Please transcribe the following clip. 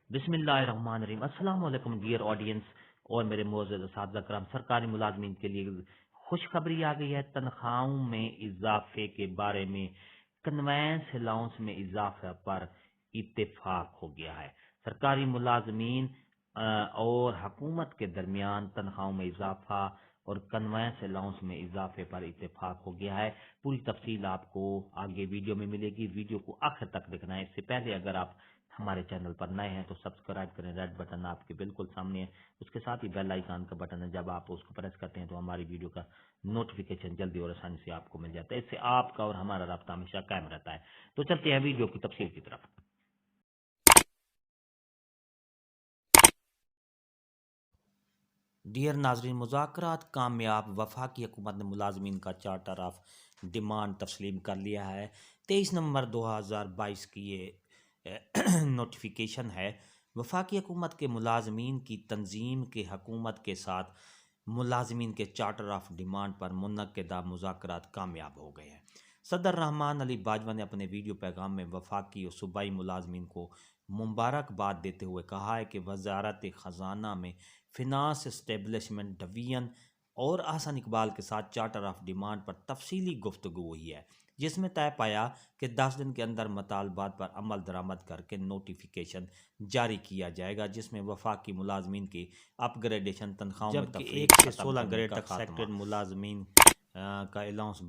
بسم اللہ الرحمن الرحیم۔ السلام علیکم ڈیئر آڈینس اور میرے معزز اساتذہ کرام، سرکاری ملازمین کے لیے خوشخبری آ گئی ہے۔ تنخواہوں میں اضافے کے بارے میں کنوینس الاؤنس میں اضافہ پر اتفاق ہو گیا ہے۔ سرکاری ملازمین اور حکومت کے درمیان تنخواہوں میں اضافہ اور کنوینس الاؤنس میں اضافے پر اتفاق ہو گیا ہے۔ پوری تفصیل آپ کو آگے ویڈیو میں ملے گی، ویڈیو کو آخر تک دیکھنا ہے۔ اس سے پہلے اگر آپ ہمارے چینل پر نئے ہیں تو سبسکرائب کریں، ریڈ بٹن آپ کے بالکل سامنے ہے، اس کے ساتھ ہی بیل آئیکن کا بٹن ہے، جب آپ اس کو پریس کرتے ہیں تو ہماری ویڈیو کا نوٹیفیکیشن جلدی اور آسانی سے آپ کو مل جاتا ہے۔ اس سے آپ کا اور ہمارا رابطہ ہمیشہ قائم رہتا ہے۔ تو چلتے ہیں ویڈیو کی تفصیل کی طرف۔ ڈیئر ناظرین، مذاکرات کامیاب، وفاقی حکومت نے ملازمین کا چارٹر آف ڈیمانڈ تسلیم کر لیا ہے۔ 23 نومبر 2022 کی یہ نوٹیفیکیشن ہے۔ وفاقی حکومت کے ملازمین کی تنظیم کے حکومت کے ساتھ ملازمین کے چارٹر آف ڈیمانڈ پر منعقدہ مذاکرات کامیاب ہو گئے ہیں۔ صدر رحمان علی باجوہ نے اپنے ویڈیو پیغام میں وفاقی اور صوبائی ملازمین کو مبارکباد دیتے ہوئے کہا ہے کہ وزارت خزانہ میں فنانس اسٹیبلشمنٹ ڈویژن اور احسن اقبال کے ساتھ چارٹر آف ڈیمانڈ پر تفصیلی گفتگو ہوئی ہے، جس میں طے پایا کہ 10 دن کے اندر مطالبات پر عمل درآمد کر کے نوٹیفیکیشن جاری کیا جائے گا، جس میں وفاقی ملازمین کی اپ گریڈیشن، تنخواہوں میں تفریق، 1 سے 16 گریڈ تک سیکٹر ملازمین کا الاؤنس